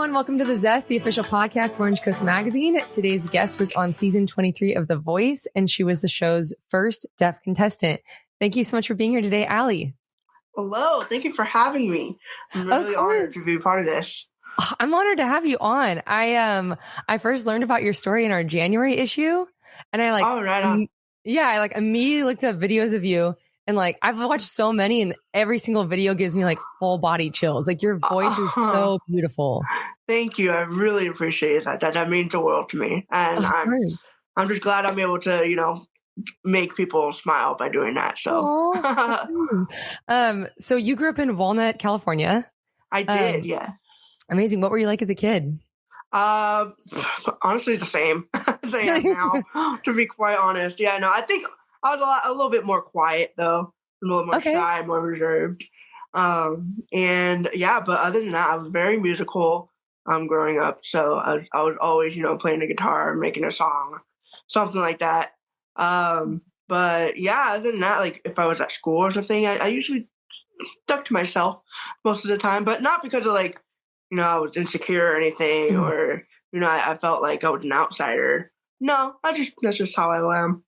everyone. Welcome to The Zest, the official podcast for Orange Coast Magazine. Today's guest was on season 23 of The Voice, and she was the show's first deaf contestant. Thank you so much for being here today, Allie. Hello. Thank you for having me. I'm really honored to be part of this. I'm honored to have you on. I first learned about your story in our January issue, and I immediately looked up videos of you, and I've watched so many, and every single video gives me full body chills. Your voice is so beautiful. Thank you. I really appreciate that. That means the world to me, and I'm just glad I'm able to make people smile by doing that. So, so you grew up in Walnut, California. I did, yeah. Amazing. What were you like as a kid? Honestly, the same as I am now, to be quite honest. Yeah, no, I think I was a little bit more quiet, though. A little more shy, more reserved. And yeah, but other than that, I was very musical growing up. So I was always, playing the guitar, making a song, something like that. But yeah, other than that, if I was at school or something, I usually stuck to myself most of the time, but not because of I was insecure or anything, or, I felt like I was an outsider. No, that's just how I am.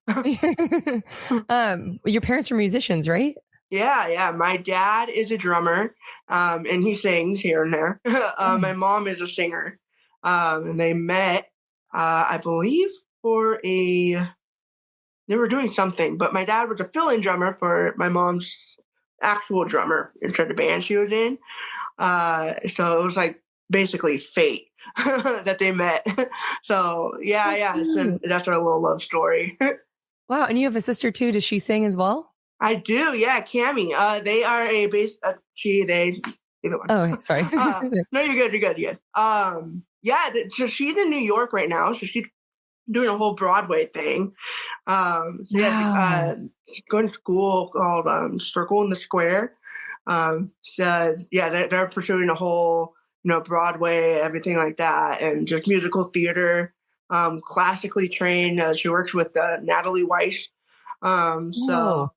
Your parents were musicians, right? Yeah. My dad is a drummer, and he sings here and there. My mom is a singer. And they met, I believe they were doing something, but my dad was a fill-in drummer for my mom's actual drummer inside the band she was in. So it was basically fate that they met. So yeah. So that's our little love story. Wow. And you have a sister too. Does she sing as well? I do. Yeah. Cammie. They are a they, either one. Oh, sorry. No, you're good. Yeah. So she's in New York right now. So she's doing a whole Broadway thing. She's going to school called Circle in the Square. They're pursuing a whole, Broadway, everything like that, and just musical theater, classically trained. She works with Natalie Weiss. So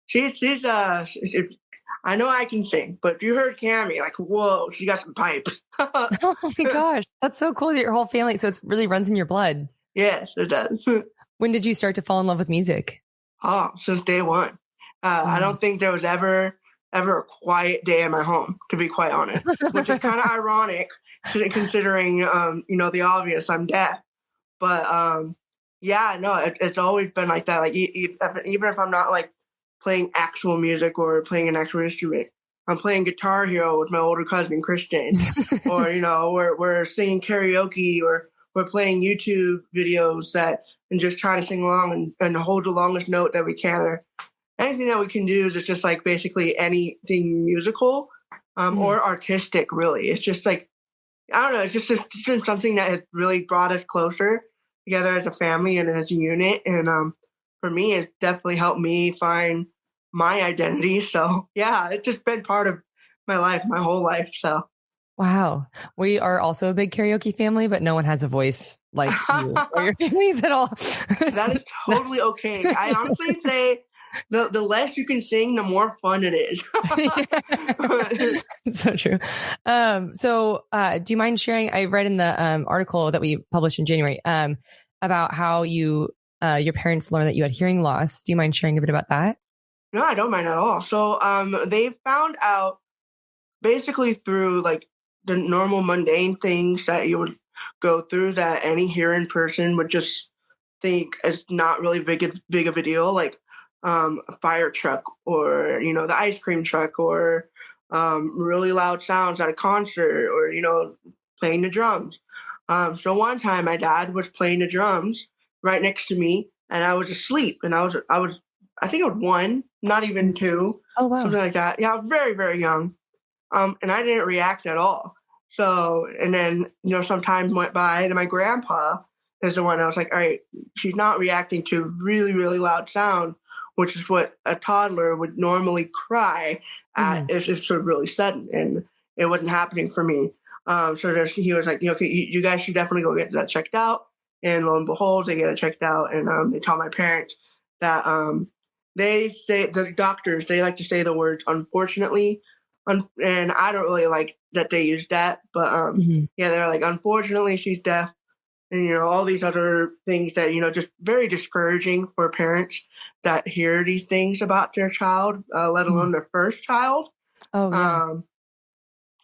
she's I know I can sing, but if you heard Cammie, whoa, she got some pipes. Oh my gosh, that's so cool that your whole family. So it really runs in your blood. Yes, it does. When did you start to fall in love with music? Oh, since day one. I don't think there was ever a quiet day in my home, to be quite honest, which is kind of ironic considering, the obvious, I'm deaf. But it's always been like that. Even if I'm not playing actual music or playing an actual instrument, I'm playing Guitar Hero with my older cousin Christian, or we're singing karaoke, or we're playing YouTube videos and just trying to sing along and hold the longest note that we can. Or anything that we can do is just basically anything musical or artistic. Really, it's just I don't know. It's been something that has really brought us closer together as a family and as a unit. And for me, it's definitely helped me find my identity. So yeah, it's just been part of my life, my whole life. So. Wow. We are also a big karaoke family, but no one has a voice like you or your families at all. That is totally okay. I honestly say the less you can sing, the more fun it is. It's so true. Do you mind sharing? I read in the article that we published in January about how your parents learned that you had hearing loss. Do you mind sharing a bit about that? No, I don't mind at all. So they found out basically through the normal mundane things that you would go through that any hearing person would just think is not really big of a deal, a fire truck or, the ice cream truck or really loud sounds at a concert or, playing the drums. So one time my dad was playing the drums right next to me and I was asleep and I think I was 1, not even 2. Oh, wow. Something like that. Yeah, I was very, very young. And I didn't react at all. So, and then, some time went by and my grandpa is the one I was like, all right, she's not reacting to really, really loud sound, which is what a toddler would normally cry at if it's sort of really sudden. And it wasn't happening for me. He was like, okay, you guys should definitely go get that checked out. And lo and behold, they get it checked out. And they tell my parents that they say, the doctors, they like to say the words, unfortunately, and I don't really like that they use that, but yeah, they're like, unfortunately, she's deaf, and all these other things that just very discouraging for parents that hear these things about their child, let alone their first child. Oh yeah.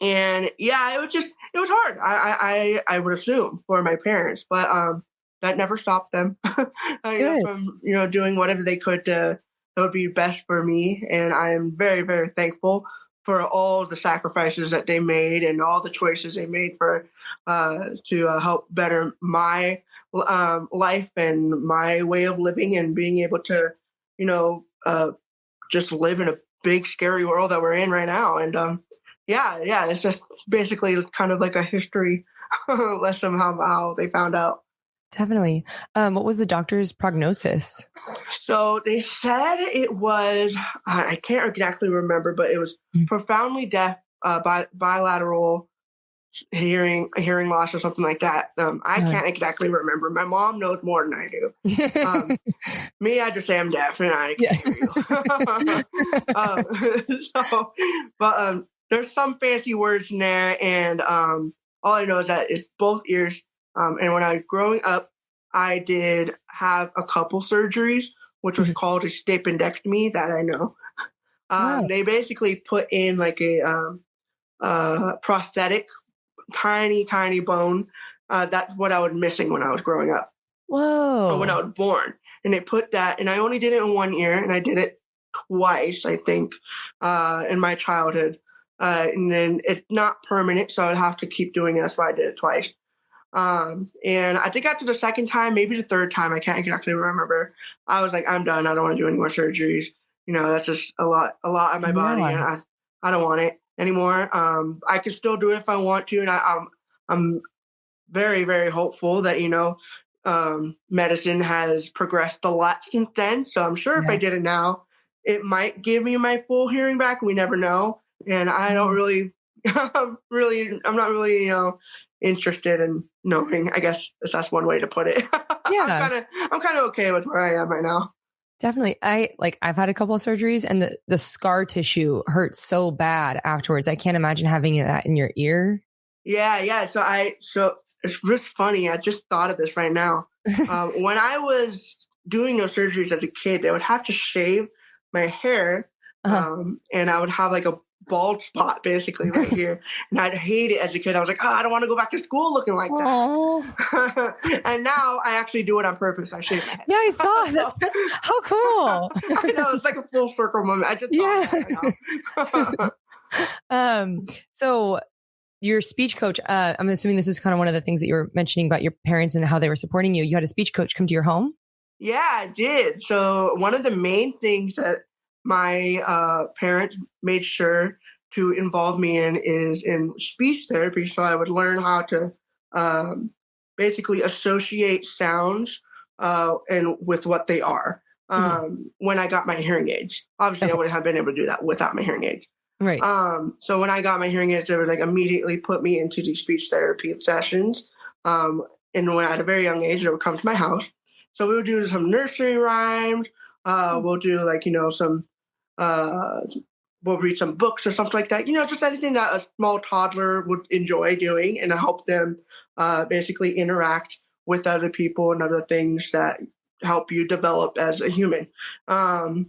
And yeah, it was hard. I would assume for my parents, but that never stopped them from doing whatever they could that would be best for me. And I am very, very thankful for all the sacrifices that they made and all the choices they made for to help better my life and my way of living and being able to just live in a big scary world that we're in right now. And yeah, it's just basically kind of like a history lesson how they found out. Definitely. What was the doctor's prognosis? So they said it was, I can't exactly remember, but it was profoundly deaf, bilateral hearing loss or something like that. I can't exactly remember. My mom knows more than I do. Me, I just say I'm deaf and I can't hear you. But there's some fancy words in there, and all I know is that it's both ears. And when I was growing up, I did have a couple surgeries, which was called a stapendectomy, that I know. Wow. They basically put in like a prosthetic, tiny bone. That's what I was missing when I was growing up. Whoa. Or when I was born. And they put that, and I only did it in one ear, and I did it twice, I think, in my childhood. And then it's not permanent, so I'd have to keep doing it. That's why I did it twice. And I think after the second time, maybe the third time, I can't exactly remember, I was like, I'm done. I don't want to do any more surgeries. That's just a lot on my body, and I don't want it anymore. I can still do it if I want to, and I'm very, very hopeful that medicine has progressed a lot since then. So I'm sure if I did it now, it might give me my full hearing back. We never know. And I don't really, I'm not really, interested in knowing. I guess that's one way to put it. Yeah. I'm kind of okay with where I am right now. Definitely. I've had a couple of surgeries, and the scar tissue hurts so bad afterwards. I can't imagine having that in your ear. Yeah. So it's just funny. I just thought of this right now. When I was doing those surgeries as a kid, they would have to shave my hair, and I would have like a bald spot basically right here, and I'd hate it as a kid. I was like, I don't want to go back to school looking like that. And now I actually do it on purpose. I shave my head. Yeah, I saw that. How cool. I know, it's like a full circle moment. I just thought that. So your speech coach, I'm assuming this is kind of one of the things that you were mentioning about your parents and how they were supporting you. You had a speech coach come to your home? Yeah, I did. So one of the main things that my parents made sure to involve me is in speech therapy, so I would learn how to basically associate sounds and with what they are. When I got my hearing aids, obviously I wouldn't have been able to do that without my hearing aids. Right. So when I got my hearing aids, they would like immediately put me into these speech therapy sessions. And when at a very young age, they would come to my house. So we would do some nursery rhymes. We'll do like some. We'll read some books or something like that. Just anything that a small toddler would enjoy doing, and to help them basically interact with other people and other things that help you develop as a human. And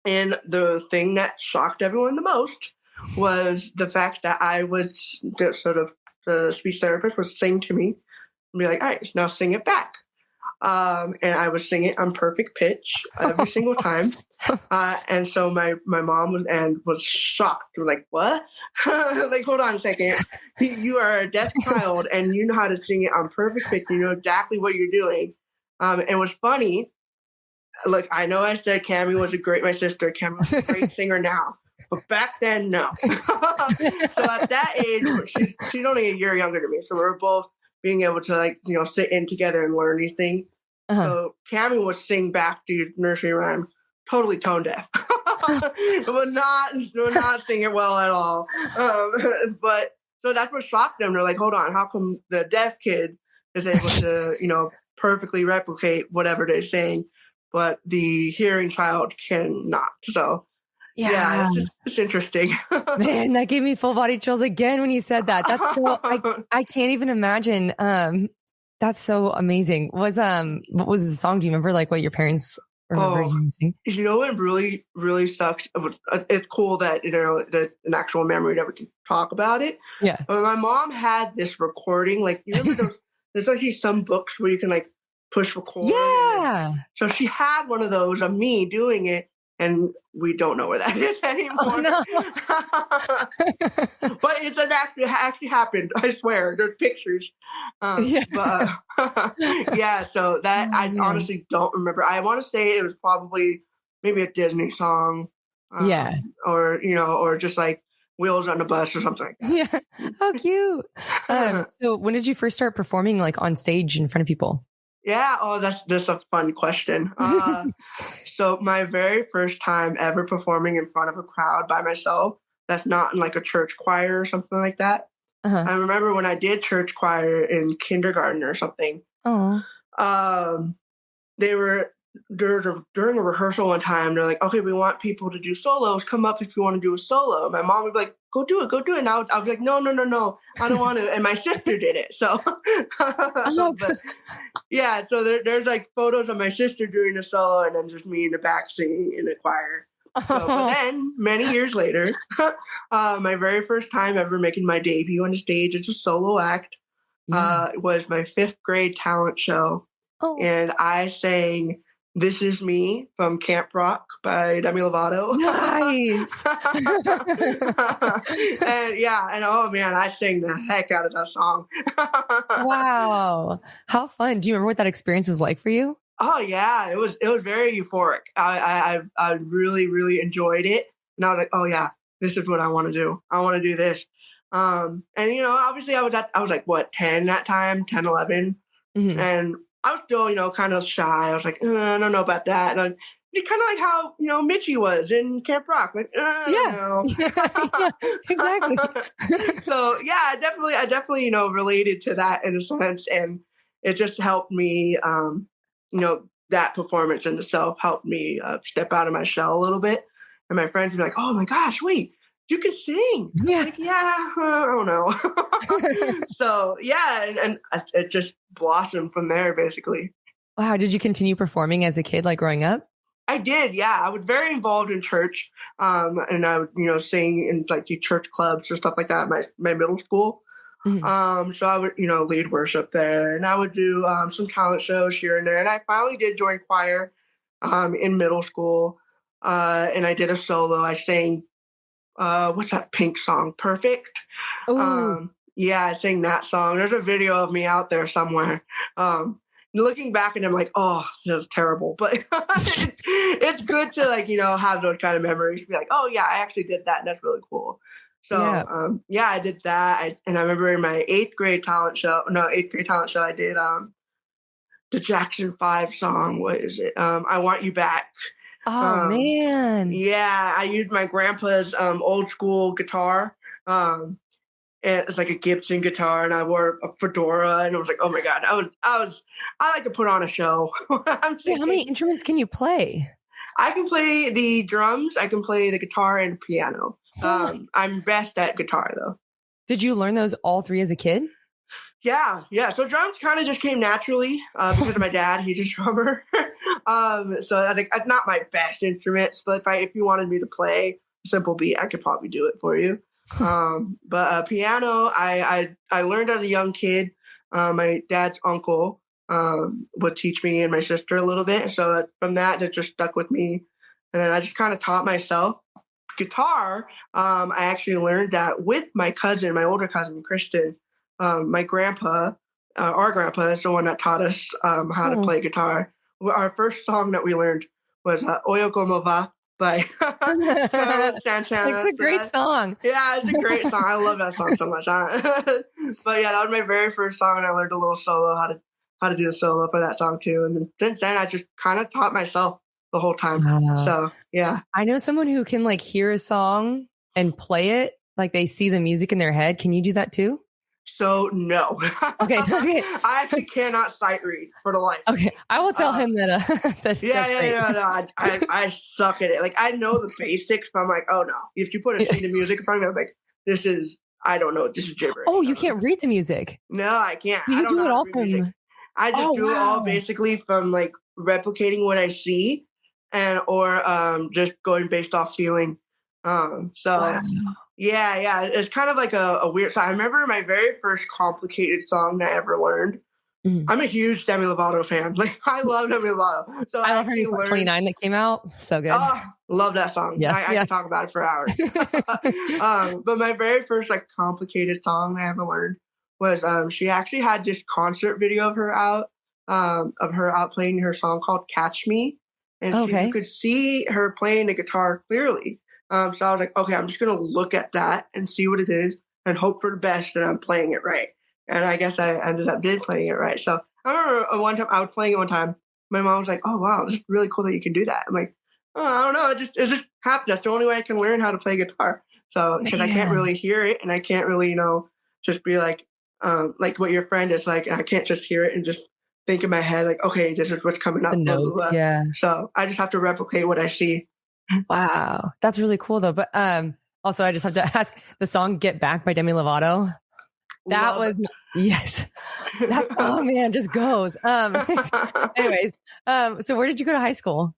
the thing that shocked everyone the most was the fact that I was the speech therapist would sing to me and be like, all right, now sing it back. And I would sing it on perfect pitch every single time. And so my mom was shocked. We're like, what? Like, hold on a second. You are a deaf child and you know how to sing it on perfect pitch. You know exactly what you're doing. And what's funny, look, I know I said my sister Cammy was a great singer now. But back then, no. So at that age, she's only a year younger than me. So we were both being able to sit in together and learn these things. So Cammy would sing back to nursery rhymes, totally tone deaf, would not sing it well at all. But so that's what shocked them. They're like, hold on, how come the deaf kid is able to perfectly replicate whatever they're saying, but the hearing child cannot? So Yeah, it's interesting. Man, that gave me full body chills again when you said that. That's so, I can't even imagine. That's so amazing. What was the song? Do you remember like what your parents remember using? You know what really, really sucks? It's cool that, you know, that an actual memory that we can talk about it. Yeah. But my mom had this recording, like, you remember there's actually some books where you can like push record. Yeah. So she had one of those of me doing it, and we don't know where that is anymore. Oh, no. But it's actually happened. I swear. There's pictures. Yeah. But yeah, so that I honestly don't remember. I want to say it was probably maybe a Disney song. Yeah. Or, you know, or just like Wheels on a Bus or something like that. Yeah. How cute. So when did you first start performing like on stage in front of people? Yeah. Oh, that's a fun question. So my very first time ever performing in front of a crowd by myself, that's not in like a church choir or something like that. Uh-huh. I remember when I did church choir in kindergarten or something. Oh. They were during a rehearsal one time. They're like, "Okay, we want people to do solos. Come up if you want to do a solo." My mom would be like, "Go do it." And I was like, "No, I don't want to." And my sister did it. So, but, yeah. So there's like photos of my sister doing the solo, and then just me in the back singing in the choir. So, but then many years later, my very first time ever making my debut on the stage as a solo act was my 5th grade talent show. Oh. And I sang "This Is Me" from Camp Rock by Demi Lovato. Nice. and oh man, I sang the heck out of that song. Wow. How fun. Do you remember what that experience was like for you? Oh yeah, it was very euphoric. I really, really enjoyed it. And I was like, oh yeah, this is what I want to do. I want to do this. And you know, obviously I was like what, 10 that time, 10, 11. Mm-hmm. And I was still, you know, kind of shy. I was like, I don't know about that. And kind of like how, you know, Mitchie was in Camp Rock. Like, I don't know. Yeah, exactly. So yeah, I definitely, you know, related to that in a sense. And it just helped me, you know, that performance in itself helped me step out of my shell a little bit. And my friends would be like, "Oh my gosh, wait, you can sing." Yeah. Like, yeah, I don't know. So yeah, and it just blossomed from there basically. Wow. Did you continue performing as a kid, like growing up? I did. Yeah. I was very involved in church. And I would, you know, sing in like church clubs or stuff like that at my middle school. Mm-hmm. So I would, you know, lead worship there, and I would do some talent shows here and there. And I finally did join choir in middle school. And I did a solo. I sang what's that Pink song? Perfect. Yeah, I sang that song. There's a video of me out there somewhere. Looking back and I'm like, oh, this is terrible. But it's good to like, you know, have those kind of memories. Be like, oh yeah, I actually did that. And that's really cool. So yeah, I did that. And I remember in my 8th grade talent show, I did the Jackson 5 song. What is it? I Want You Back. Oh man. Yeah, I used my grandpa's old school guitar. And it's like a Gibson guitar, and I wore a fedora, and it was like, oh my God, I like to put on a show. How many instruments can you play? I can play the drums, I can play the guitar and piano. I'm best at guitar though. Did you learn those all 3 as a kid? Yeah. So drums kind of just came naturally because of my dad. He's a drummer. So I think it's not my best instruments, but if you wanted me to play a simple beat, I could probably do it for you. But piano, I learned as a young kid. My dad's uncle would teach me and my sister a little bit. So from that, it just stuck with me. And then I just kind of taught myself. Guitar, I actually learned that with my cousin, my older cousin, Christian. My grandpa, our grandpa is the one that taught us how to play guitar. Our first song that we learned was Oyo Como Va by Santana. It's a great song. Yeah, it's a great song. I love that song so much. But yeah, that was my very first song, and I learned a little solo, how to do the solo for that song too. And then since then, I just kind of taught myself the whole time. So yeah. I know someone who can like hear a song and play it, like they see the music in their head. Can you do that too? So no. Okay. I actually cannot sight read for the life. Okay. I will tell him that. No, I suck at it. Like, I know the basics, but I'm like, oh no. If you put a sheet of music in front of me, I'm like, I don't know. This is gibberish. Oh, you can't read the music. No, I can't. You I don't do know it how all to read music. I just do it all basically from like replicating what I see or just going based off feeling. Yeah, it's kind of like a weird. So I remember my very first complicated song that I ever learned. Mm-hmm. I'm a huge Demi Lovato fan. Like, I love Demi Lovato. So I love her 29 that came out. So good. Oh, love that song. Yeah, I can talk about it for hours. But my very first like complicated song I ever learned was she actually had this concert video of her out playing her song called "Catch Me," and you could see her playing the guitar clearly. So I was like, okay, I'm just gonna look at that and see what it is and hope for the best that I'm playing it right. And I guess I ended up playing it right. So I remember one time I was playing it one time. My mom was like, "Oh wow, this is really cool that you can do that." I'm like, "Oh, I don't know. It just happened. That's the only way I can learn how to play guitar." So because I can't really hear it and I can't really just be like what your friend is like. I can't just hear it and just think in my head like, okay, this is what's coming up. The notes, yeah. So I just have to replicate what I see. Wow, that's really cool though. But also I just have to ask, the song "Get Back" by Demi Lovato. That was yes. That's man, just goes. Anyways, so where did you go to high school?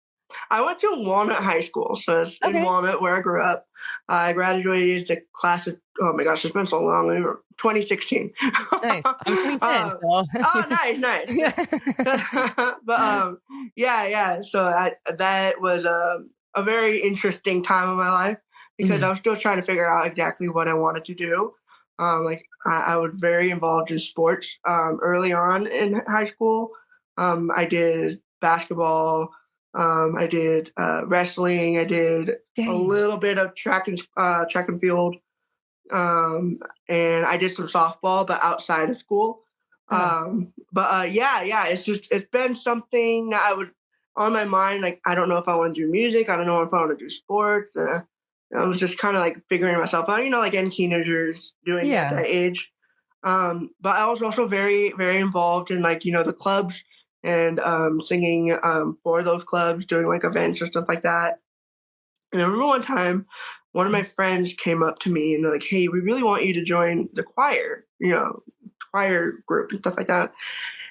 I went to Walnut High School, so it's in Walnut where I grew up. I graduated the class of, oh my gosh, it's been so long. 2016. Nice. I'm 2010, so. Oh, nice. But yeah. So that was a very interesting time of my life because I was still trying to figure out exactly what I wanted to do. I was very involved in sports early on in high school. I did basketball. I did wrestling. I did a little bit of track and field. And I did some softball, but outside of school. It's been something that I was on my mind. Like, I don't know if I want to do music. I don't know if I want to do sports. I was just kind of like figuring myself out, like any teenagers doing at that age. But I was also very, very involved in the clubs and singing for those clubs, doing like events and stuff like that. And I remember one time, one of my friends came up to me and they're like, "Hey, we really want you to join the choir, choir group and stuff like that."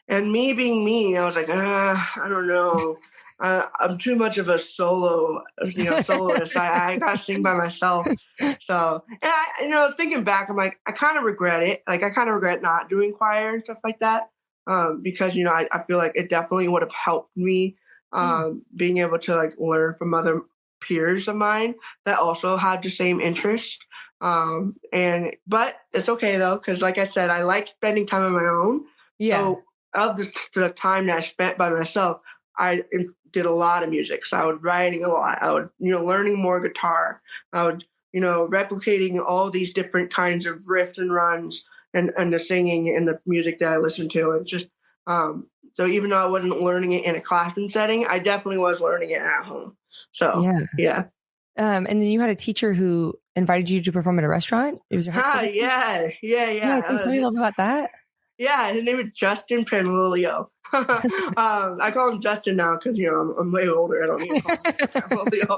And me being me, I was like, I don't know. I'm too much of a soloist. I gotta sing by myself. So, and thinking back, I'm like, I kind of regret it. Like, I kind of regret not doing choir and stuff like that. Because I feel like it definitely would have helped me being able to learn from other peers of mine that also had the same interest. But it's okay though, because like I said, I like spending time on my own. Yeah. So of the time that I spent by myself, I did a lot of music. So I was writing a lot. I would, learning more guitar. I would, replicating all these different kinds of riffs and runs and the singing and the music that I listened to. And just, so even though I wasn't learning it in a classroom setting, I definitely was learning it at home. So, yeah. And then you had a teacher who invited you to perform at a restaurant. It was your high school Yeah. Can you tell me a little about that? Yeah, his name is Justin Panlilio. I call him Justin now because I'm way older. I don't need to call him Panlilio.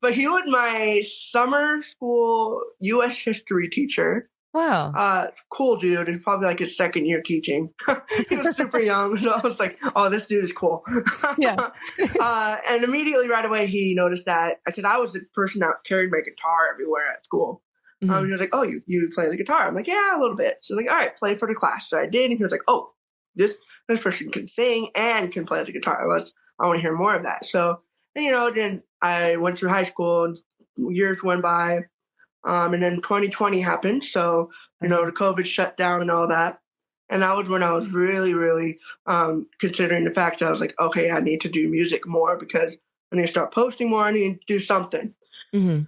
But he was my summer school U.S. history teacher. Wow. Cool dude. It's probably like his second year teaching. He was super young. So I was like, oh, this dude is cool. Yeah. And immediately right away, he noticed that because I was the person that carried my guitar everywhere at school. He was like, "Oh, you play the guitar?" I'm like, "Yeah, a little bit." So like, "All right, play for the class." So I did. And he was like, "Oh, this person can sing and can play the guitar. I want to hear more of that." So, then I went through high school and years went by. And then 2020 happened. So, the COVID shut down and all that. And that was when I was really, really considering the fact that I was like, okay, I need to do music more because I need to start posting more. I need to do something. Mm-hmm.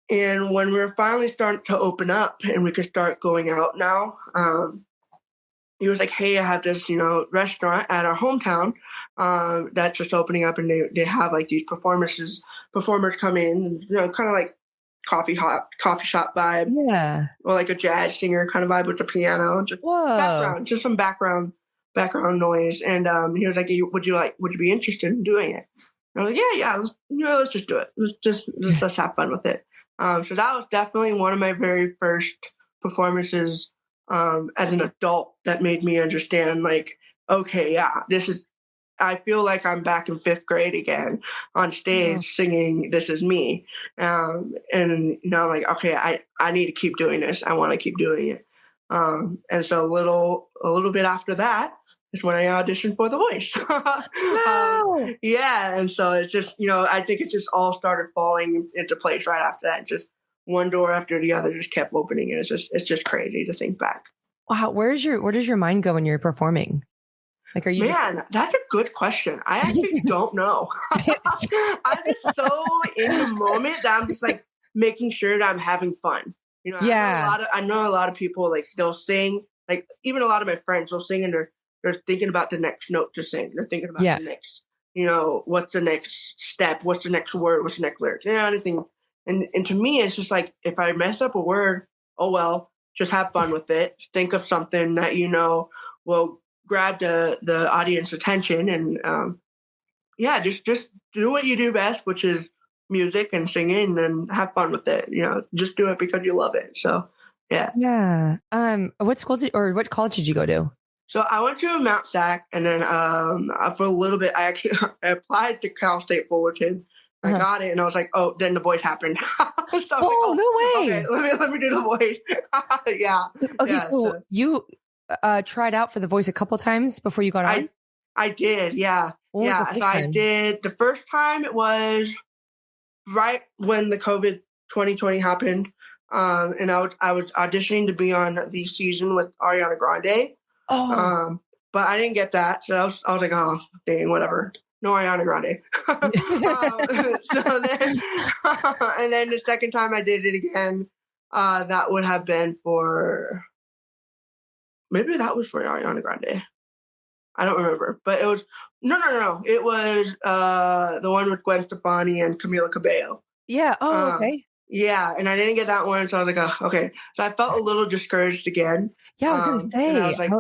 And when we were finally starting to open up and we could start going out now, he was like, "Hey, I have this, restaurant at our hometown that's just opening up, and they have like these performers come in, and kind of like shop vibe. Yeah. Or like a jazz singer kind of vibe with the piano, just some background noise. And he was like, would you be interested in doing it? And I was like, yeah, let's just do it. Let's have fun with it. So that was definitely one of my very first performances as an adult that made me understand, like, okay, yeah, I feel like I'm back in 5th grade again on stage singing "This Is Me," and I'm like, okay, I need to keep doing this. I want to keep doing it. And so a little bit after that is when I auditioned for The Voice. Wow. Yeah, and so it's just I think it just all started falling into place right after that. Just one door after the other just kept opening, and it's just crazy to think back. Wow, where does your mind go when you're performing? Like, are you that's a good question. I actually don't know. I'm just so in the moment that I'm just like making sure that I'm having fun. I know a lot of people, like, they'll sing, like, even a lot of my friends will sing and they're thinking about the next note to sing. They're thinking about the next, what's the next step? What's the next word? What's the next lyric? Anything. And to me, it's just like, if I mess up a word, oh, well, just have fun with it. Think of something that, will grab the audience attention, and just do what you do best, which is music and singing, and have fun with it. Just do it because you love it. So yeah. What college did you go to? So I went to Mount Sac, and then for a little bit I applied to Cal State Fullerton. I got it, and I was like, oh, then The Voice happened. So no way. Okay, let me do The Voice. Yeah. Okay, so you tried out for The Voice a couple times before you got on? I did, yeah. What was the first time? I did. The first time, it was right when the COVID 2020 happened, and I was auditioning to be on the season with Ariana Grande. But I didn't get that, so I was like, oh, dang, whatever. No Ariana Grande. So then, and then the second time I did it again, that would have been maybe that was for Ariana Grande. I don't remember, but it was no. It was the one with Gwen Stefani and Camila Cabello. Yeah. Oh, okay. Yeah, and I didn't get that one, so I was like, oh, okay. So I felt a little discouraged again. Yeah, I was gonna say. And I was like,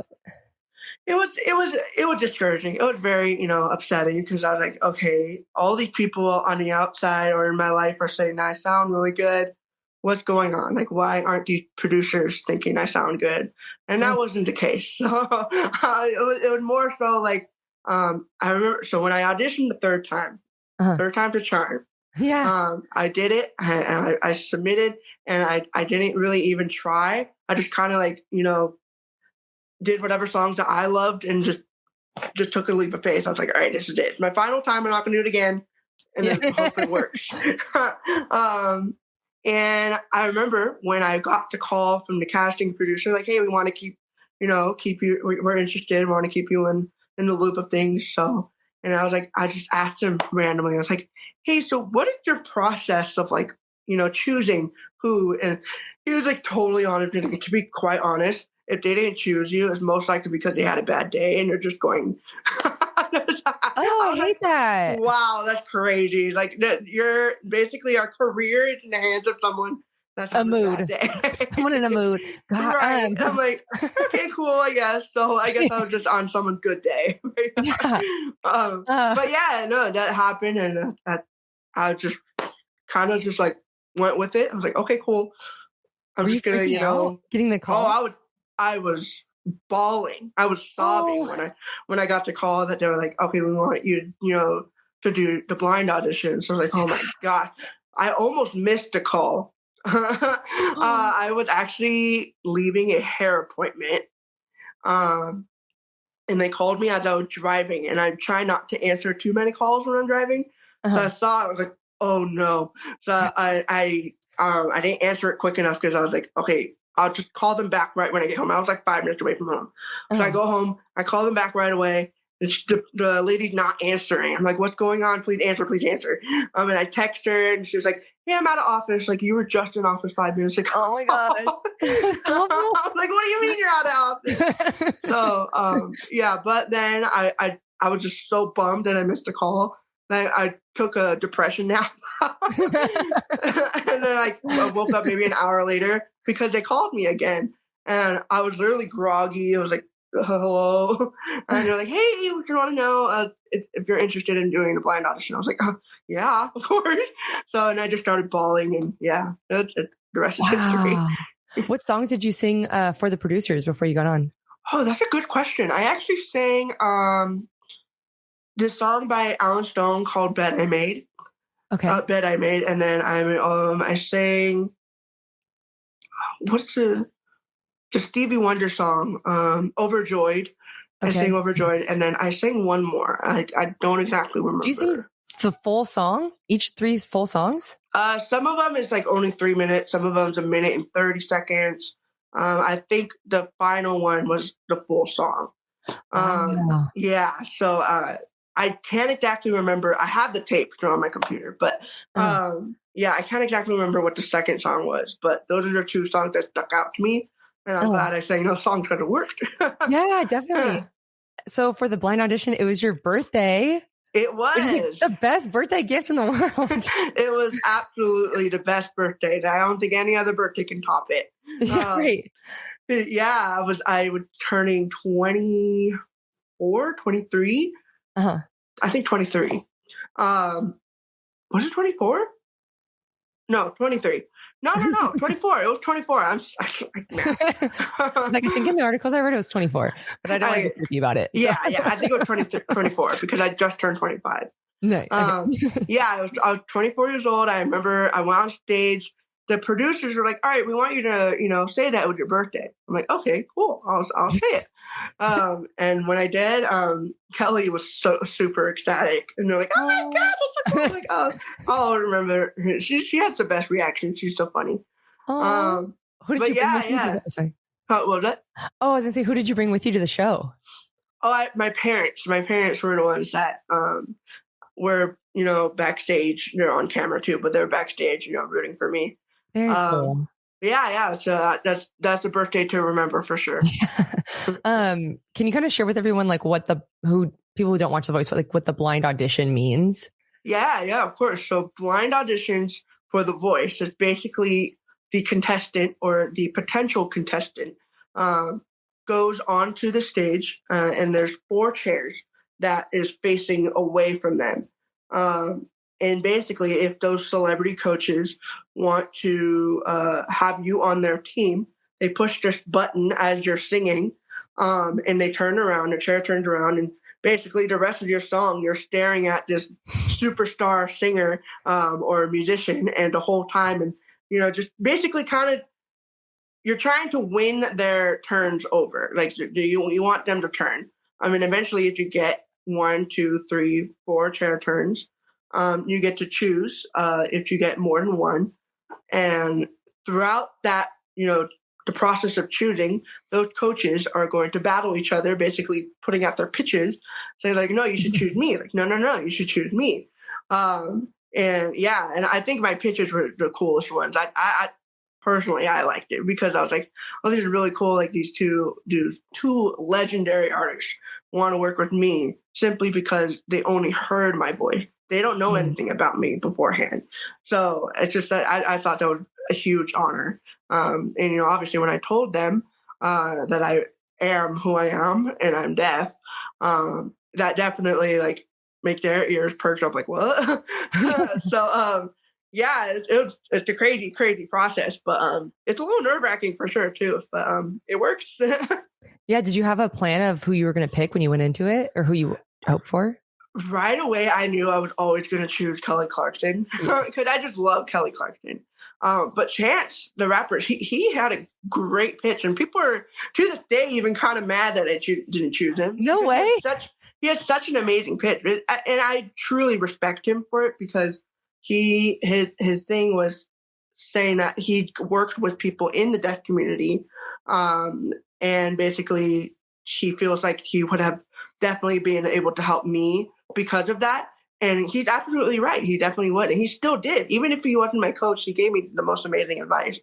it was discouraging. It was very, upsetting, because I was like, okay, all these people on the outside or in my life are saying I sound really good. What's going on? Like, why aren't these producers thinking I sound good? And that wasn't the case. So it was more so like, I remember, so when I auditioned the third time to charm, I did it. I submitted, and I didn't really even try. I just kind of like, did whatever songs that I loved and just took a leap of faith. I was like, all right, this is it. My final time. I'm not going to do it again. And then hope it works. And I remember when I got the call from the casting producer, like, hey, we want to keep you, we're interested. We want to keep you in the loop of things. So, and I was like, I just asked him randomly. I was like, hey, so what is your process of, like, choosing who? And he was like totally honest. To be quite honest, if they didn't choose you, it's most likely because they had a bad day and they're just going. I hate that. Wow, that's crazy. Like, you're basically, our career is in the hands of someone that's a mood. Someone in a mood. God, right. I'm like, okay, cool, I guess. So I guess I was just on someone's good day. But yeah, no, that happened, and I just kind of just like went with it. I was like, okay, cool. I'm just gonna, getting the call. Oh, I was bawling. I was sobbing when I got the call that they were like, okay, we want you, to do the blind audition. So I was like, oh my God. I almost missed the call. I was actually leaving a hair appointment. And they called me as I was driving, and I try not to answer too many calls when I'm driving. So I saw it, I was like, oh no. So I didn't answer it quick enough, because I was like, okay, I'll just call them back right when I get home. I was like 5 minutes away from home. So I go home, I call them back right away. And the lady's not answering. I'm like, what's going on? Please answer, please answer. And I text her, and she was like, hey, I'm out of office. Like, you were just in office 5 minutes ago. Oh my gosh. I'm like, what do you mean you're out of office? So, but then I was just so bummed that I missed the call. I took a depression nap. And then I woke up maybe an hour later because they called me again. And I was literally groggy. I was like, hello. And they're like, hey, we want to know if you're interested in doing a blind audition. I was like, yeah, of course. So, and I just started bawling, and the rest is history. What songs did you sing for the producers before you got on? Oh, that's a good question. I actually sang this song by Alan Stone called "Bed I Made." Okay. "Bed I Made," and then I sang what's the Stevie Wonder song, "Overjoyed." Okay. I sang "Overjoyed," and then I sang one more. I don't exactly remember. Do you sing the full song? Each 3 full songs? Some of them is like only 3 minutes. Some of them's 1 minute and 30 seconds. I think the final one was the full song. Yeah. So I can't exactly remember. I have the tape on my computer, but I can't exactly remember what the second song was. But those are the 2 songs that stuck out to me, and I'm glad I sang those songs because it worked. Yeah, definitely. So for the blind audition, it was your birthday. It was. Like the best birthday gift in the world. It was absolutely the best birthday. I don't think any other birthday can top it. Right. Yeah, I was turning 24, 23. I think 23. Was it 24? No, 23. No, 24. It was 24. I think in the articles I read it was 24, but I don't want to get creepy about it. So. Yeah, I think it was 24 because I just turned 25. Nice. I was 24 years old. I remember I went on stage. The producers were like, all right, we want you to, say that with your birthday. I'm like, okay, cool. I'll say it. And when I did, Kelly was so super ecstatic. And they're like, oh my God, that's so cool. I'm like, I'll remember. She has the best reaction. She's so funny. Who did you bring with you to the, sorry. What was that? Oh, I was going to say, who did you bring with you to the show? Oh, my parents. My parents were the ones that were, backstage. They're on camera too, but they're backstage, rooting for me. Very cool. Yeah. So that's a birthday to remember for sure. Can you kind of share with everyone like people who don't watch The Voice, what the blind audition means? Yeah, of course. So blind auditions for The Voice is basically the contestant or the potential contestant goes onto the stage and there's 4 chairs that is facing away from them. And basically, if those celebrity coaches want to have you on their team, they push this button as you're singing, and they turn around, the chair turns around, and basically the rest of your song, you're staring at this superstar singer or musician, and the whole time, and just basically kind of you're trying to win their turns over. Like, do you want them to turn? I mean, eventually, if you get 1, 2, 3, 4 chair turns, you get to choose if you get more than 1. And throughout that, the process of choosing, those coaches are going to battle each other, basically putting out their pitches, saying like, no, you should choose me. Like, no, you should choose me. And I think my pitches were the coolest ones. I personally, I liked it because I was like, oh, this is really cool. Like these two legendary artists want to work with me simply because they only heard my voice. They don't know anything about me beforehand. So it's just that I thought that was a huge honor. And, obviously when I told them that I am who I am and I'm deaf, that definitely like make their ears perk up like, what? So, it's a crazy, crazy process, but it's a little nerve-wracking for sure too, but it works. Yeah. Did you have a plan of who you were going to pick when you went into it or who you hoped for? Right away, I knew I was always going to choose Kelly Clarkson because I just love Kelly Clarkson. But Chance, the rapper, he had a great pitch, and people are to this day even kind of mad that I didn't choose him. No way. He has such an amazing pitch, and I truly respect him for it because his thing was saying that he worked with people in the deaf community, and basically he feels like he would have definitely been able to help me because of that. And he's absolutely right. He definitely would. And he still did. Even if he wasn't my coach, he gave me the most amazing advice.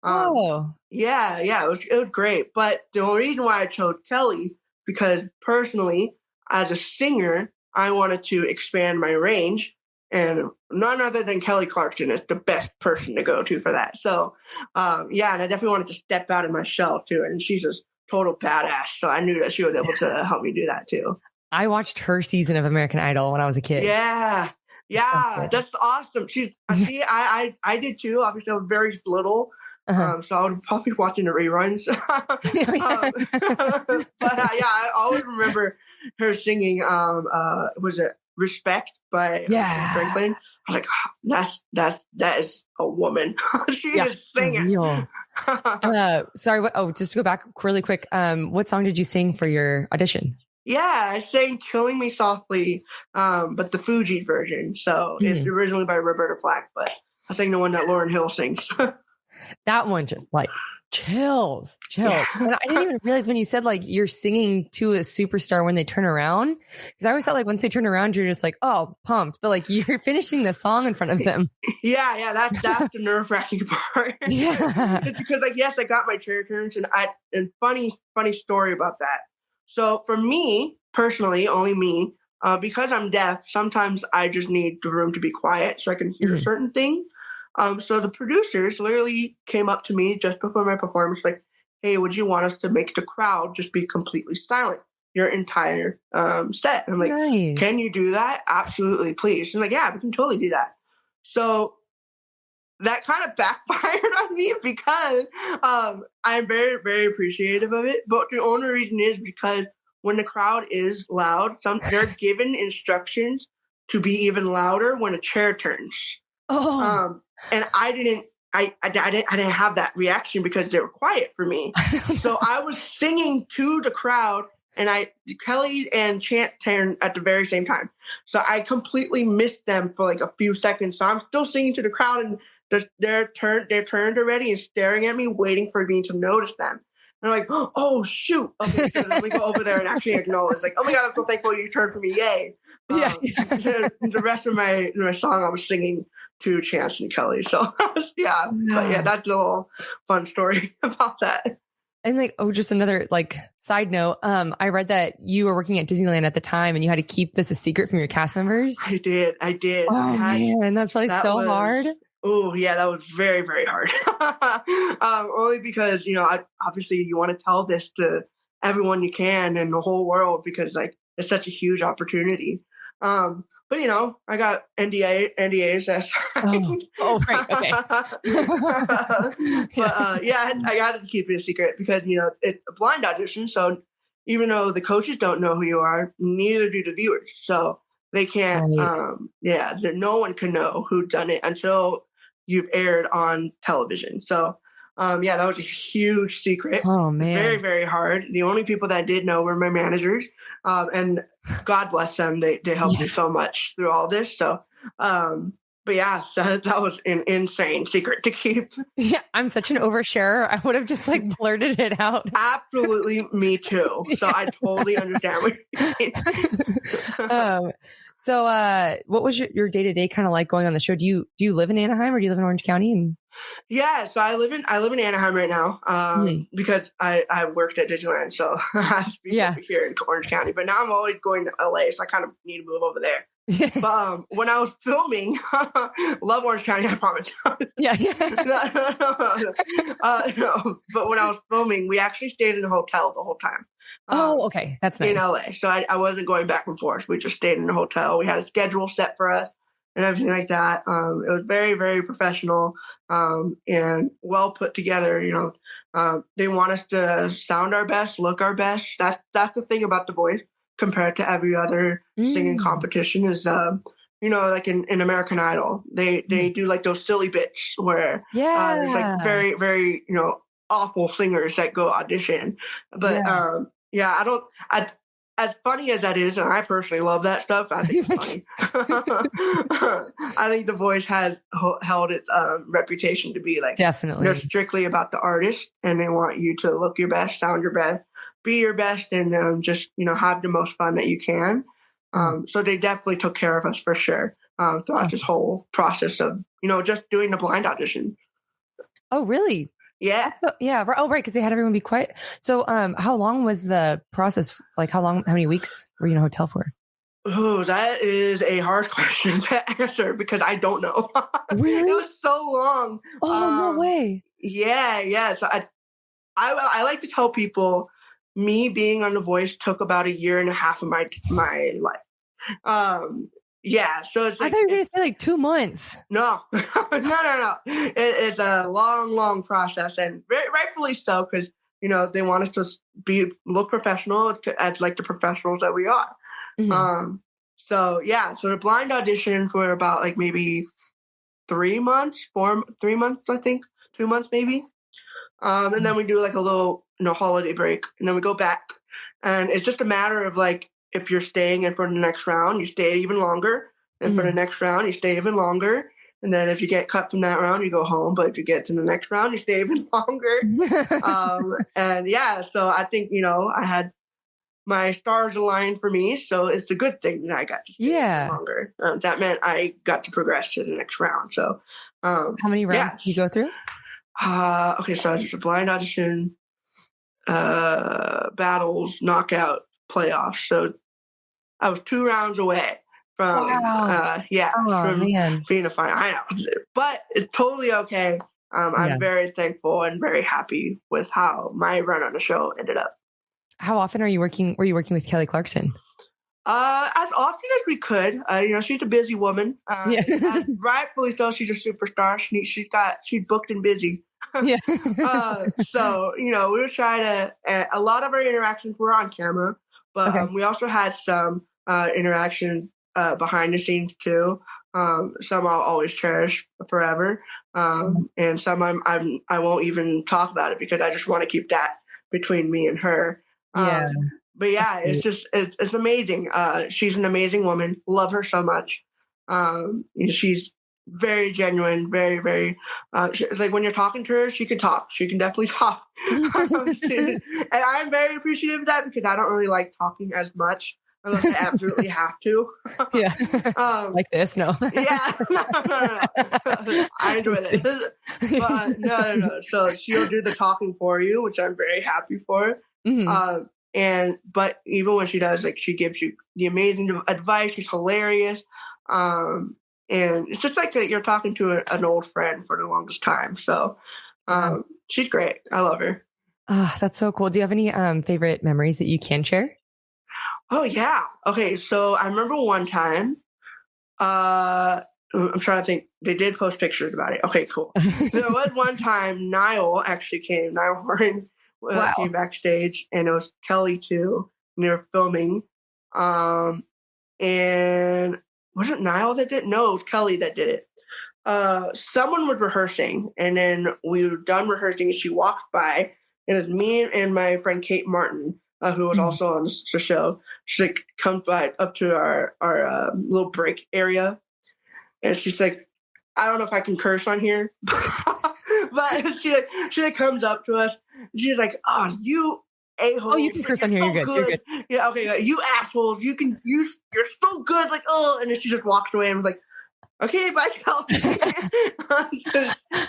Yeah, it was great. But the only reason why I chose Kelly, because personally, as a singer, I wanted to expand my range, and none other than Kelly Clarkson is the best person to go to for that. So, yeah, and I definitely wanted to step out of my shell too. And she's a total badass. So I knew that she was able to help me do that too. I watched her season of American Idol when I was a kid. Yeah. Yeah. That's awesome. I did too. Obviously I was very little. So I would probably be watching the reruns. But yeah, I always remember her singing, was it Respect by Franklin? I was like, oh, that is a woman. She is singing. Sorry. Just to go back really quick. What song did you sing for your audition? Yeah, I sang Killing Me Softly, but the Fuji version. So it's originally by Roberta Flack, but I sang the one that Lauryn Hill sings. That one just like chills. Yeah. And I didn't even realize when you said like you're singing to a superstar when they turn around, because I always thought like once they turn around, you're just like, oh, pumped. But like you're finishing the song in front of them. Yeah. That's the nerve wracking part. It's because like, yes, I got my chair turns and funny story about that. So for me personally, only me, because I'm deaf, sometimes I just need the room to be quiet so I can hear certain things. So the producers literally came up to me just before my performance, like, hey, would you want us to make the crowd just be completely silent your entire set? And I'm like, nice. Can you do that? Absolutely, please. And like, yeah, we can totally do that. So that kind of backfired on me because I'm very, very appreciative of it. But the only reason is because when the crowd is loud, they're given instructions to be even louder when a chair turns. And I didn't have that reaction because they were quiet for me. So I was singing to the crowd, and Kelly and Chant turned at the very same time. So I completely missed them for like a few seconds. So I'm still singing to the crowd, and they're turned already and staring at me, waiting for me to notice them. And I'm like, oh shoot! Okay, so let me go over there and actually acknowledge, like, oh my god, I'm so thankful you turned for me, yay! The rest of my song, I was singing to Chance and Kelly. So but yeah, that's a little fun story about that. And like, just another like side note. I read that you were working at Disneyland at the time and you had to keep this a secret from your cast members. I did. Oh man, that's probably so hard. Oh yeah, that was very, very hard. Only because, obviously you want to tell this to everyone you can in the whole world because like it's such a huge opportunity. But I got NDAs that signed. Right, okay. But I got to keep it a secret because it's a blind audition. So even though the coaches don't know who you are, neither do the viewers. So they can't. Right. No one can know who done it until you've aired on television. So that was a huge secret. Oh man, very, very hard. The only people that did know were my managers, and God bless them. They helped me so much through all this. So, but yeah, that was an insane secret to keep. Yeah, I'm such an oversharer. I would have just like blurted it out. Absolutely, me too. So I totally understand what you mean. So what was your day-to-day kind of like going on the show? Do you live in Anaheim or do you live in Orange County? Yeah, so I live in Anaheim right now because I worked at Disneyland, so I have to be over here in Orange County. But now I'm always going to LA, so I kind of need to move over there. But when I was filming, love Orange County, I promise. But when I was filming, we actually stayed in a hotel the whole time. Okay, that's nice. In LA, so I wasn't going back and forth. We just stayed in a hotel. We had a schedule set for us and everything like that. It was very, very professional and well put together. They want us to sound our best, look our best. That's the thing about The Voice compared to every other singing competition is, like in American Idol, they do like those silly bits where there's like very, very, awful singers that go audition. But as funny as that is, and I personally love that stuff, I think it's funny. I think The Voice has held its reputation to be like, definitely, they're strictly about the artist, and they want you to look your best, sound your best, be your best, and just have the most fun that you can. So they definitely took care of us for sure throughout this whole process of just doing the blind audition. Oh, really? Yeah. Yeah. Oh, right. Because they had everyone be quiet. So how long was the process? Like how many weeks were you in a hotel for? Oh, that is a hard question to answer because I don't know. Really? It was so long. Oh, no way. Yeah. So I like to tell people, me being on The Voice took about 1.5 years of my life. Yeah, so it's like, I thought you were going to say like 2 months. No, no. It's a long process, and very rightfully so, because they want us to look professional as like the professionals that we are. Mm-hmm. So the blind auditions were about like maybe 3 months, 3 months, I think, 2 months maybe. And then we do like a little holiday break, and then we go back, and it's just a matter of like, if you're staying in for the next round, you stay even longer, and for the next round, you stay even longer. And then if you get cut from that round, you go home. But if you get to the next round, you stay even longer. And yeah, so I think, I had my stars aligned for me. So it's a good thing that I got to stay longer. That meant I got to progress to the next round. So how many rounds did you go through? Okay, so there's a blind audition, battles, knockout, playoffs. So I was 2 rounds away from being a final. I know, but it's totally okay. I'm very thankful and very happy with how my run on the show ended up. How often were you working with Kelly Clarkson? As often as we could. She's a busy woman. Rightfully so. She's a superstar. She's booked and busy. Yeah. So we were trying to. A lot of our interactions were on camera, but we also had some interaction behind the scenes too. Some I'll always cherish forever, and some I won't even talk about it because I just want to keep that between me and her. But yeah, it's amazing. She's an amazing woman. Love her so much. She's very genuine, very, very, it's like when you're talking to her, she can talk. She can definitely talk. And I'm very appreciative of that because I don't really like talking as much unless I absolutely have to. Yeah. Like this, no. Yeah. No. I enjoy this. But no. So she'll do the talking for you, which I'm very happy for. Mm-hmm. But even when she does, like, she gives you the amazing advice. She's hilarious. And it's just like you're talking to an old friend for the longest time. So she's great. I love her. That's so cool. Do you have any favorite memories that you can share? Oh, yeah. Okay, so I remember one time, I'm trying to think. They did post pictures about it. Okay, cool. There was one time Niall actually came. Niall Horan came backstage, and it was Kelly too. And they were filming. And was it Niall that did it? No, it was Kelly that did it. Someone was rehearsing, and then we were done rehearsing, and she walked by, and it was me and my friend Kate Martin, who was also on the show. She like comes by up to our little break area, and she's like, I don't know if I can curse on here, but she comes up to us. And she's like, "Oh, you a-hole. Oh, you can curse on here. You're good. Yeah, okay. You assholes. You're so good. Like, oh," and then she just walks away and was like, "Okay, bye, Kelly."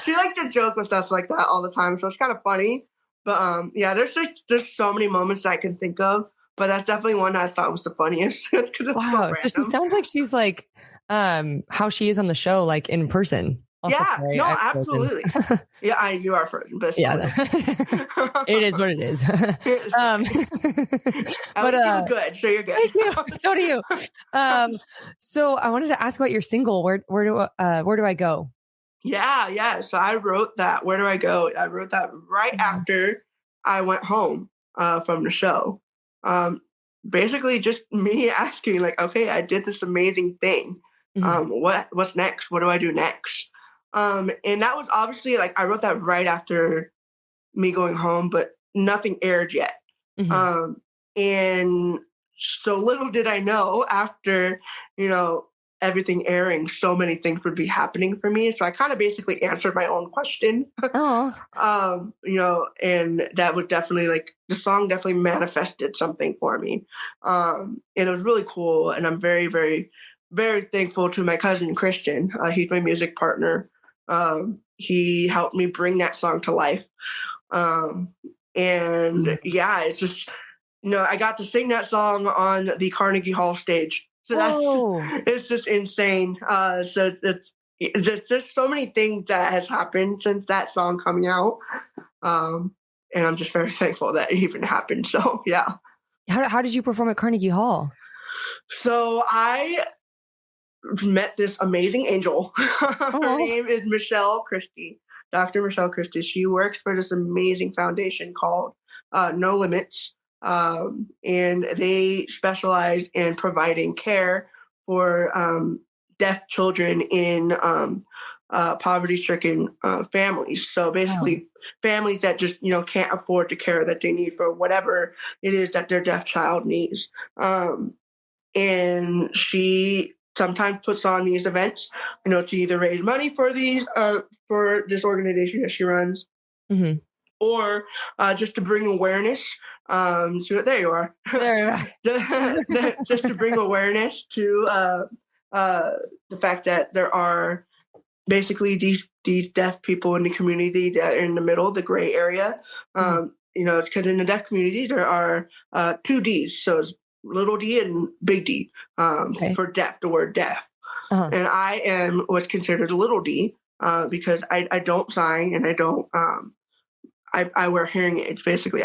She likes to joke with us like that all the time, so it's kind of funny. But yeah, there's so many moments I can think of, but that's definitely one I thought was the funniest. Wow, so she sounds like she's like how she is on the show, like in person. Also, yeah, sorry, no, absolutely. Yeah, you are frozen, but yeah, it is what it is. But it was good, so you're good. Thank you. So do you. So I wanted to ask about your single. Where do I go? Yeah. So I wrote that. Where do I go? I wrote that right after I went home from the show. Basically, just me asking, like, okay, I did this amazing thing. What's next? What do I do next? And that was obviously like I wrote that right after me going home, but nothing aired yet. And so little did I know after, everything airing, so many things would be happening for me. So I kind of basically answered my own question. And that was definitely like the song definitely manifested something for me. And it was really cool. And I'm very, very, very thankful to my cousin Christian. He's my music partner. He helped me bring that song to life. And yeah, it's just, I got to sing that song on the Carnegie Hall stage. So it's just insane. So it's just so many things that has happened since that song coming out. And I'm just very thankful that it even happened. So, yeah. How did you perform at Carnegie Hall? So I met this amazing angel. Her name is Michelle Christie, Dr. Michelle Christie. She works for this amazing foundation called No Limits. And they specialize in providing care for deaf children in poverty-stricken families. So basically, families that just can't afford the care that they need for whatever it is that their deaf child needs. And she sometimes puts on these events, to either raise money for these for this organization that she runs, or just to bring awareness to it. There you are. Just to bring awareness to the fact that there are basically these deaf people in the community that are in the middle, the gray area. Because in the deaf community there are 2 Ds, so it's little d and big D for deaf, the word deaf. And I am what's considered a little D because I don't sign and I don't I wear hearing aids basically.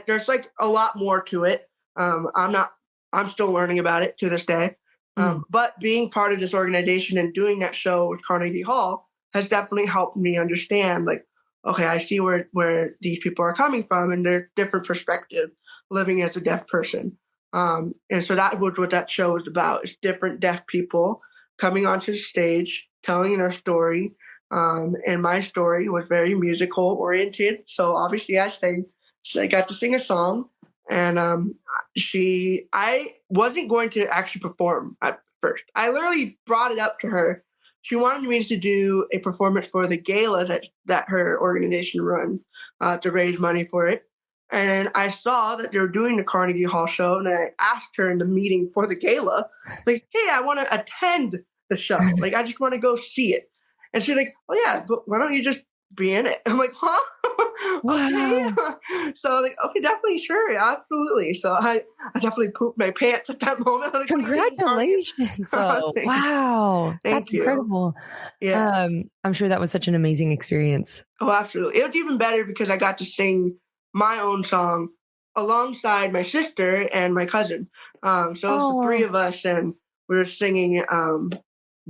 There's like a lot more to it. I'm still learning about it to this day. But being part of this organization and doing that show with Carnegie Hall has definitely helped me understand, like, okay, I see where these people are coming from and their different perspective living as a deaf person. And so that was what that show was about. It's different deaf people coming onto the stage, telling their story. And my story was very musical oriented. So obviously I got to sing a song, and I wasn't going to actually perform at first. I literally brought it up to her. She wanted me to do a performance for the gala that her organization runs to raise money for it. And I saw that they were doing the Carnegie Hall show, and I asked her in the meeting for the gala, like, hey, I want to attend the show. Like, I just want to go see it. And she's like, oh, yeah, but why don't you just be in it? I'm like, huh? Wow. Okay. So I was like, okay, definitely, sure, absolutely. So I definitely pooped my pants at that moment. Like, congratulations. Wow. Thank you. Incredible. Yeah. I'm sure that was such an amazing experience. Oh, absolutely. It was even better because I got to sing my own song alongside my sister and my cousin. So it's the 3 of us, and we were singing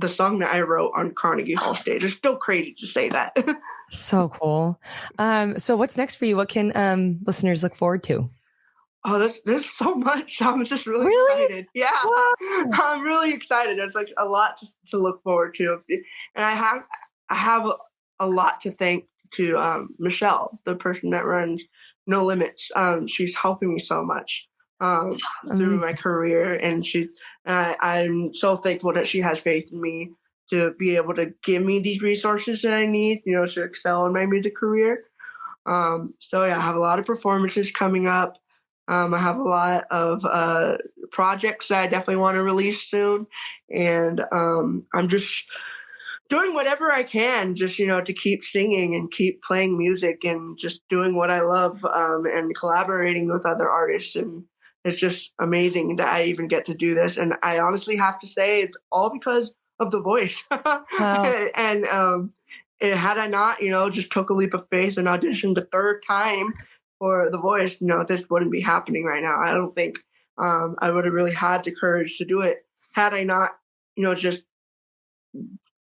the song that I wrote on Carnegie Hall stage. It's still crazy to say that. So cool. So what's next for you? What can listeners look forward to? Oh, there's so much. I'm just really excited. Yeah, I'm really excited. There's like a lot to look forward to, and I have a lot to thank to Michelle, the person that runs No Limits. She's helping me so much through my career, and I'm so thankful that she has faith in me to be able to give me these resources that I need, to excel in my music career. So yeah, I have a lot of performances coming up. I have a lot of projects that I definitely want to release soon, and I'm just doing whatever I can just, to keep singing and keep playing music and just doing what I love, and collaborating with other artists. And it's just amazing that I even get to do this. And I honestly have to say it's all because of the voice. Wow. And had I not, just took a leap of faith and auditioned the 3rd time for the voice, this wouldn't be happening right now. I don't think I would have really had the courage to do it had I not, just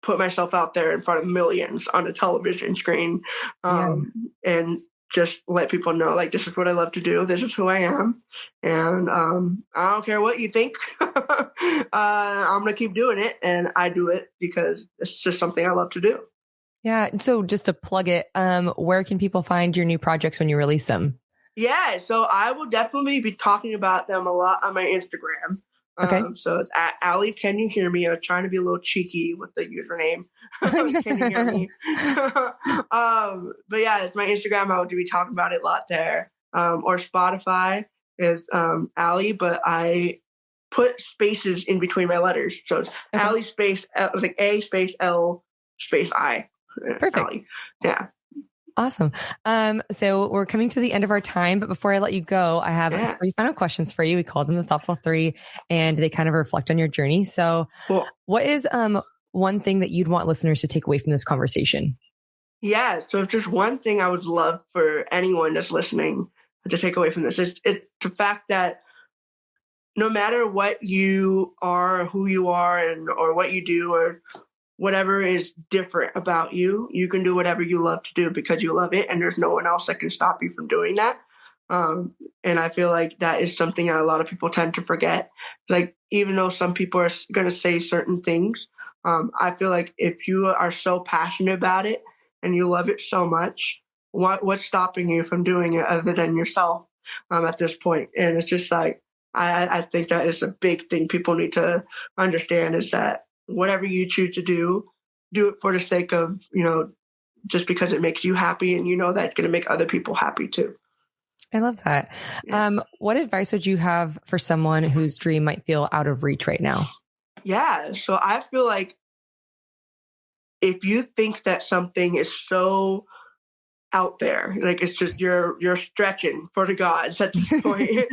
put myself out there in front of millions on a television screen, and just let people know, like, this is what I love to do. This is who I am. And I don't care what you think. I'm going to keep doing it. And I do it because it's just something I love to do. Yeah. So just to plug it, where can people find your new projects when you release them? Yeah. So I will definitely be talking about them a lot on my Instagram. Okay. So it's at Allie, can you hear me? I'm trying to be a little cheeky with the username. Can you hear me? But yeah, it's my Instagram. I would be talking about it a lot there. Or Spotify is Allie, but I put spaces in between my letters. So it's Allie space, it was like A space L space I. Perfect. Allie. Yeah. Awesome. So we're coming to the end of our time, but before I let you go, I have 3 final questions for you. We call them the Thoughtful 3, and they kind of reflect on your journey. So what is one thing that you'd want listeners to take away from this conversation? Yeah. So if there's one thing I would love for anyone that's listening to take away from this, it's the fact that no matter what you are, who you are, or what you do, or whatever is different about you, you can do whatever you love to do because you love it, and there's no one else that can stop you from doing that. And I feel like that is something that a lot of people tend to forget. Like, even though some people are going to say certain things, I feel like if you are so passionate about it and you love it so much, what's stopping you from doing it other than yourself at this point? And it's just like, I think that is a big thing people need to understand, is that whatever you choose to do it for the sake of, just because it makes you happy, and that's going to make other people happy too. I love that. Yeah. What advice would you have for someone whose dream might feel out of reach right now? Yeah. So I feel like if you think that something is so out there, like it's just you're stretching for the gods at this point.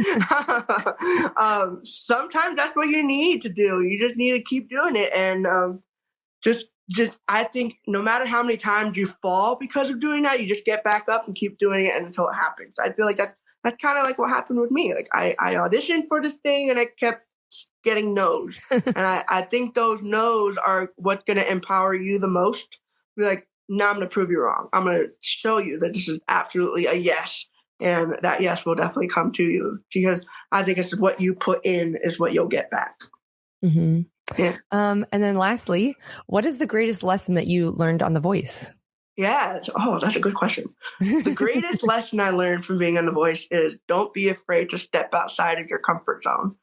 Sometimes that's what you need to do. You just need to keep doing it, and just I think no matter how many times you fall because of doing that, you just get back up and keep doing it until it happens. I feel like that's kind of like what happened with me. Like I auditioned for this thing and I kept getting no's, and I think those no's are what's going to empower you the most. Be like, now I'm going to prove you wrong. I'm going to show you that this is absolutely a yes. And that yes will definitely come to you, because I think it's what you put in is what you'll get back. Mm-hmm. Yeah. And then lastly, what is the greatest lesson that you learned on The Voice? Yeah. That's a good question. The greatest lesson I learned from being on The Voice is don't be afraid to step outside of your comfort zone.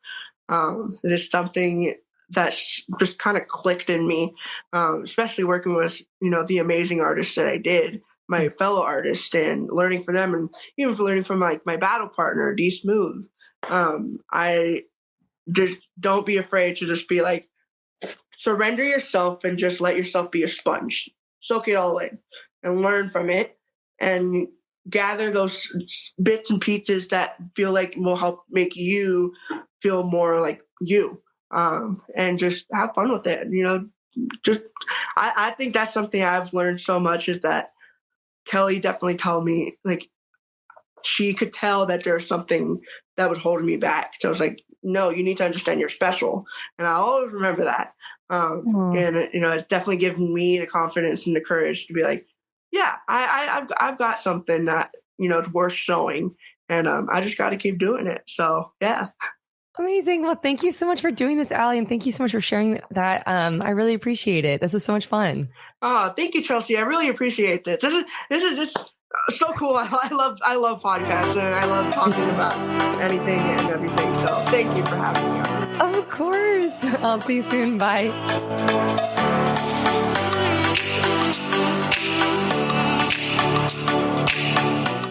There's something that's just kind of clicked in me, especially working with, the amazing artists that I did, my fellow artists, and learning from them, and even learning from my battle partner, D Smooth. I just don't be afraid to just be like, surrender yourself and just let yourself be a sponge. Soak it all in and learn from it, and gather those bits and pieces that feel like will help make you feel more like you. And just have fun with it. I think that's something I've learned so much, is that Kelly definitely told me, like, she could tell that there's something that was holding me back. So I was like, no, you need to understand you're special. And I always remember that. And it's definitely given me the confidence and the courage to be like, yeah, I've got something that, is worth showing. And I just got to keep doing it. So, yeah. Amazing. Well, thank you so much for doing this, Allie, and thank you so much for sharing that. I really appreciate it. This was so much fun. Oh, thank you, Chelsea. I really appreciate this. This is just so cool. I love podcasts, and I love talking about anything and everything. So thank you for having me on. Of course. I'll see you soon. Bye.